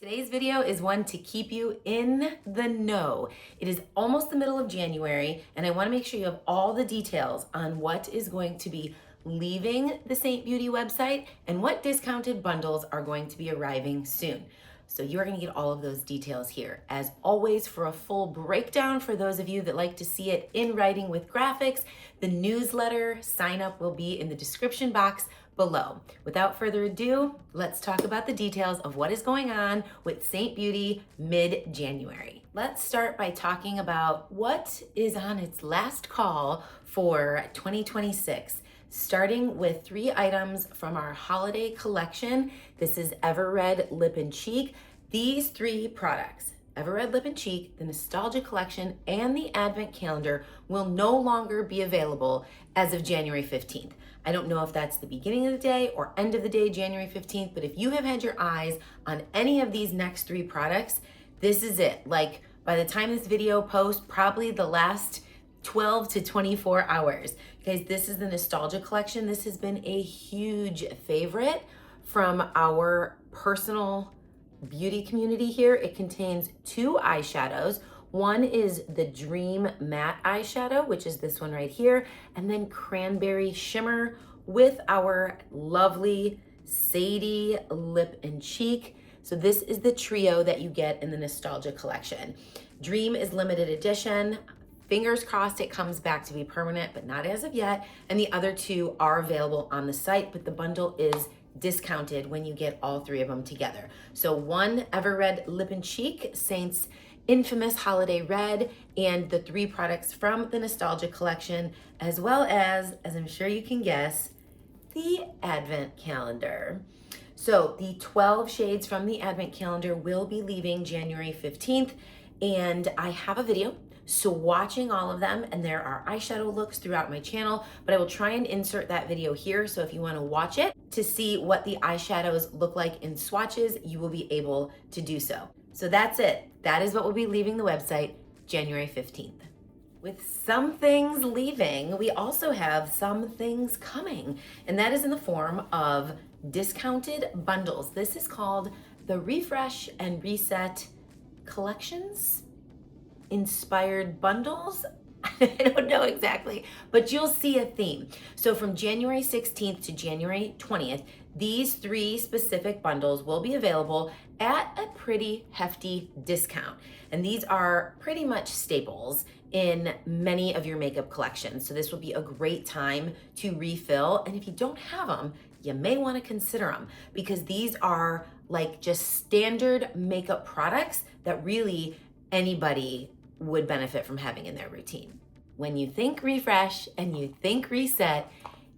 Today's video is one to keep you in the know. It is almost the middle of January, and I want to make sure you have all the details on what is going to be leaving the Seint Beauty website and what discounted bundles are going to be arriving soon. So you are going to get all of those details here. As always, for a full breakdown for those of you that like to see it in writing with graphics, the newsletter sign up will be in the description box below. Without further ado, let's talk about the details of what is going on with Seint Beauty mid-January. Let's start by talking about what is on its last call for 2026. Starting with 3 items from our holiday collection. This is Ever Red Lip and Cheek. These 3 products, Ever Red Lip and Cheek, the Nostalgia Collection, and the Advent Calendar, will no longer be available as of January 15th. I don't know if that's the beginning of the day or end of the day, January 15th, but if you have had your eyes on any of these next 3 products, this is it. Like, by the time this video posts, probably the last 12 to 24 hours. Guys, this is the Nostalgia Collection. This has been a huge favorite from our personal beauty community here. It contains 2 eyeshadows. One is the Dream Matte eyeshadow, which is this one right here, and then Cranberry Shimmer with our lovely Sadie Lip and Cheek. So this is the trio that you get in the Nostalgia Collection. Dream is limited edition. Fingers crossed it comes back to be permanent, but not as of yet. And the other 2 are available on the site, but the bundle is discounted when you get all 3 of them together. So 1 Ever Red Lip and Cheek, Seint's infamous Holiday Red, and the 3 products from the Nostalgia Collection, as well as I'm sure you can guess, the Advent Calendar. So the 12 shades from the Advent Calendar will be leaving January 15th, and I have a video swatching all of them, and there are eyeshadow looks throughout my channel, but I will try and insert that video here, so if you want to watch it to see what the eyeshadows look like in swatches, you will be able to do so. So that's it. That is what will be leaving the website January 15th. With some things leaving, we also have some things coming, and that is in the form of discounted bundles. This is called the Refresh and Reset Collections Inspired Bundles. I don't know exactly, but you'll see a theme. So from January 16th to January 20th, these 3 specific bundles will be available at a pretty hefty discount. And these are pretty much staples in many of your makeup collections. So this will be a great time to refill. And if you don't have them, you may want to consider them, because these are like just standard makeup products that really anybody would benefit from having in their routine. When you think refresh and you think reset,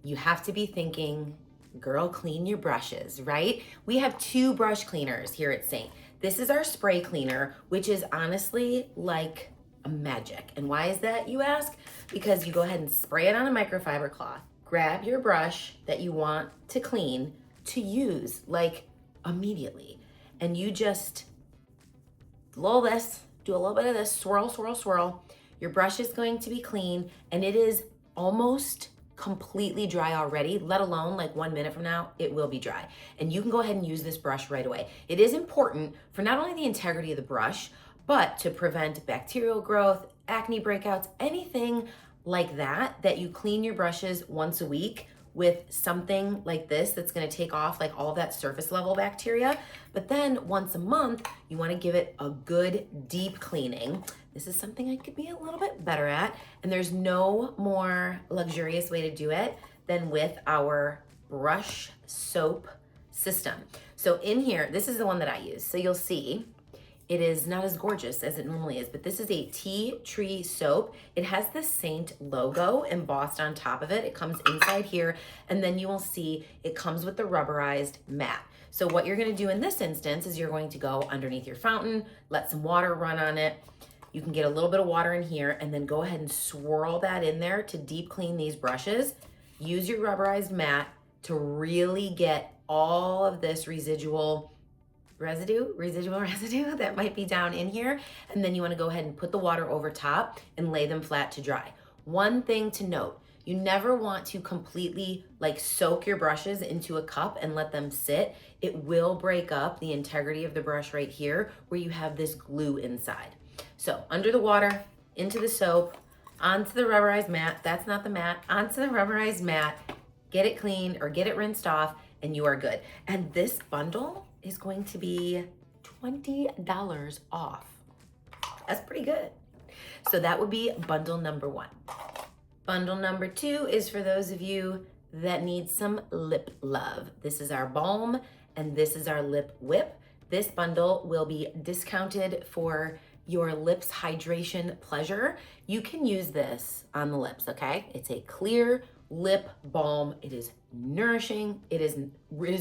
you have to be thinking, girl, clean your brushes, right? We have 2 brush cleaners here at Seint. This is our spray cleaner, which is honestly like a magic. And why is that, you ask? Because you go ahead and spray it on a microfiber cloth, grab your brush that you want to clean to use like immediately, and you just blow this, do a little bit of this, swirl, swirl, swirl. Your brush is going to be clean, and it is almost completely dry already, let alone like 1 minute from now, it will be dry. And you can go ahead and use this brush right away. It is important for not only the integrity of the brush, but to prevent bacterial growth, acne breakouts, anything like that, that you clean your brushes once a week with something like this that's going to take off like all that surface level bacteria. But then once a month, you want to give it a good deep cleaning. This is something I could be a little bit better at, and there's no more luxurious way to do it than with our brush soap system. So in here, this is the one that I use. So you'll see it is not as gorgeous as it normally is, but this is a tea tree soap. It has the Seint logo embossed on top of it. It comes inside here, and then you will see it comes with the rubberized mat. So what you're gonna do in this instance is you're going to go underneath your fountain, let some water run on it. You can get a little bit of water in here, and then go ahead and swirl that in there to deep clean these brushes. Use your rubberized mat to really get all of this residual residue that might be down in here. And then you want to go ahead and put the water over top and lay them flat to dry. One thing to note, You never want to completely like soak your brushes into a cup and let them sit. It will break up the integrity of the brush right here where you have this glue inside. So under the water, into the soap, onto the rubberized mat. That's not the mat. Onto the rubberized mat. Get it cleaned or get it rinsed off and you are good. And this bundle is going to be $20 off. That's pretty good. So that would be bundle number 1. Bundle number 2 is for those of you that need some lip love. This is our balm and this is our lip whip. This bundle will be discounted for your lips hydration pleasure. You can use this on the lips, okay? It's a clear lip balm. It is nourishing. It is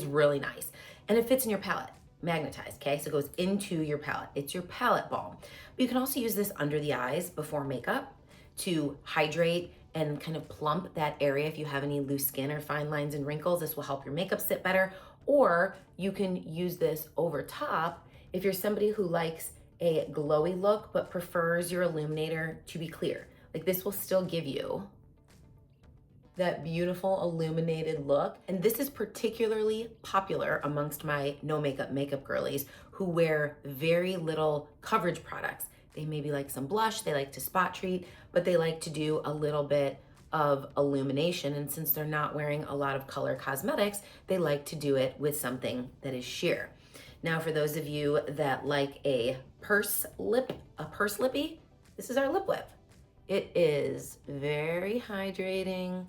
really nice. And it fits in your palette, magnetized, okay? So it goes into your palette. It's your palette balm. But you can also use this under the eyes before makeup to hydrate and kind of plump that area if you have any loose skin or fine lines and wrinkles. This will help your makeup sit better. Or you can use this over top if you're somebody who likes a glowy look but prefers your illuminator to be clear. Like this will still give you that beautiful illuminated look. And this is particularly popular amongst my no makeup girlies who wear very little coverage products. They maybe like some blush, they like to spot treat, but they like to do a little bit of illumination. And since they're not wearing a lot of color cosmetics, they like to do it with something that is sheer. Now, for those of you that like a purse lippy, this is our lip whip. It is very hydrating,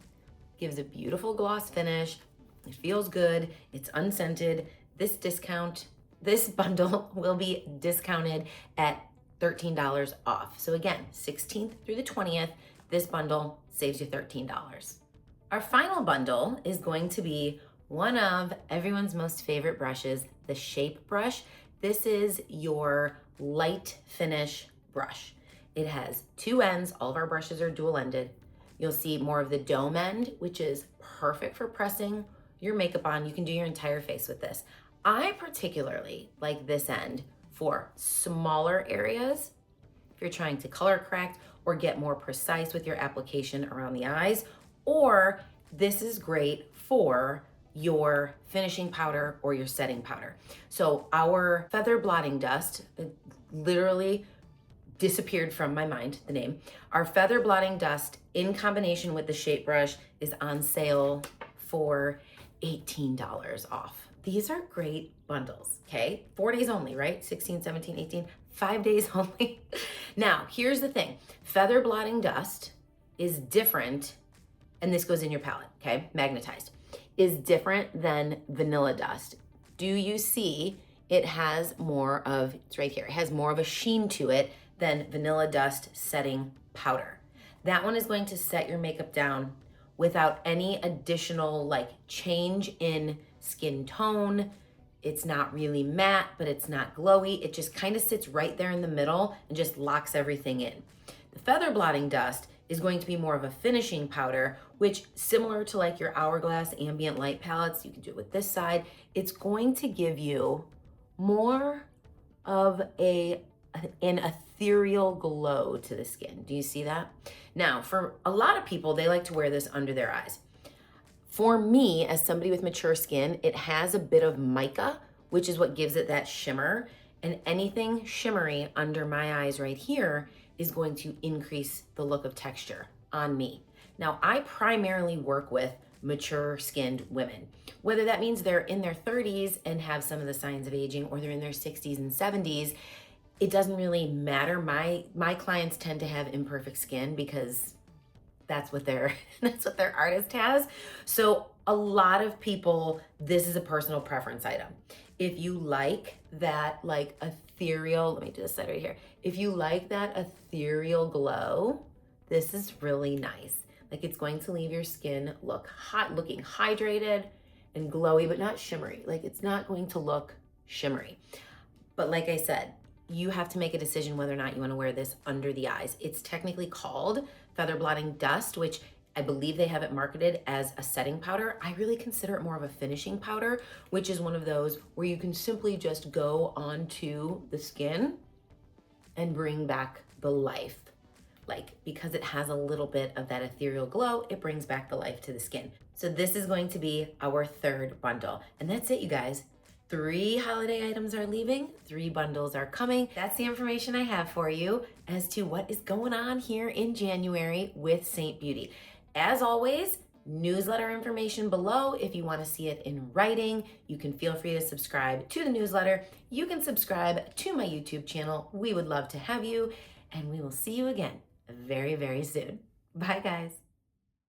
gives a beautiful gloss finish. It feels good. It's unscented. This bundle will be discounted at $13 off. So again, 16th through the 20th, this bundle saves you $13. Our final bundle is going to be one of everyone's most favorite brushes, the Shape brush. This is your light finish brush. It has 2 ends. All of our brushes are dual ended. You'll see more of the dome end, which is perfect for pressing your makeup on. You can do your entire face with this. I particularly like this end for smaller areas. If you're trying to color correct or get more precise with your application around the eyes, or this is great for your finishing powder or your setting powder. So our feather blotting dust literally disappeared from my mind, the name. Our feather blotting dust in combination with the Shape brush is on sale for $18 off. These are great bundles, okay? 4 days only, right? 16, 17, 18, 5 days only. Now, here's the thing. Feather blotting dust is different, and this goes in your palette, okay? Magnetized, is different than vanilla dust. Do you see it has more of, it's right here, it has more of a sheen to it than vanilla dust setting powder. That one is going to set your makeup down without any additional like change in skin tone. It's not really matte, but it's not glowy. It just kind of sits right there in the middle and just locks everything in. The feather blotting dust is going to be more of a finishing powder, which similar to like your Hourglass ambient light palettes, you can do it with this side. It's going to give you more of an ethereal glow to the skin. Do you see that? Now, for a lot of people, they like to wear this under their eyes. For me, as somebody with mature skin, it has a bit of mica, which is what gives it that shimmer. And anything shimmery under my eyes right here is going to increase the look of texture on me. Now, I primarily work with mature skinned women, whether that means they're in their 30s and have some of the signs of aging, or they're in their 60s and 70s. It doesn't really matter. My clients tend to have imperfect skin because that's what their artist has. So a lot of people, this is a personal preference item. If you like that like ethereal, let me do this side right here. If you like that ethereal glow, this is really nice. Like it's going to leave your skin looking hydrated and glowy, but not shimmery. Like it's not going to look shimmery. But like I said, you have to make a decision whether or not you want to wear this under the eyes. It's technically called feather blotting dust, which I believe they have it marketed as a setting powder. I really consider it more of a finishing powder, which is one of those where you can simply just go onto the skin and bring back the life. like, because it has a little bit of that ethereal glow, it brings back the life to the skin. So this is going to be our third bundle. And that's it, you guys. 3 holiday items are leaving, 3 bundles are coming. That's the information I have for you as to what is going on here in January with Seint Beauty. As always, newsletter information below. If you want to see it in writing, you can feel free to subscribe to the newsletter. You can subscribe to my YouTube channel. We would love to have you, and we will see you again very, very soon. Bye, guys.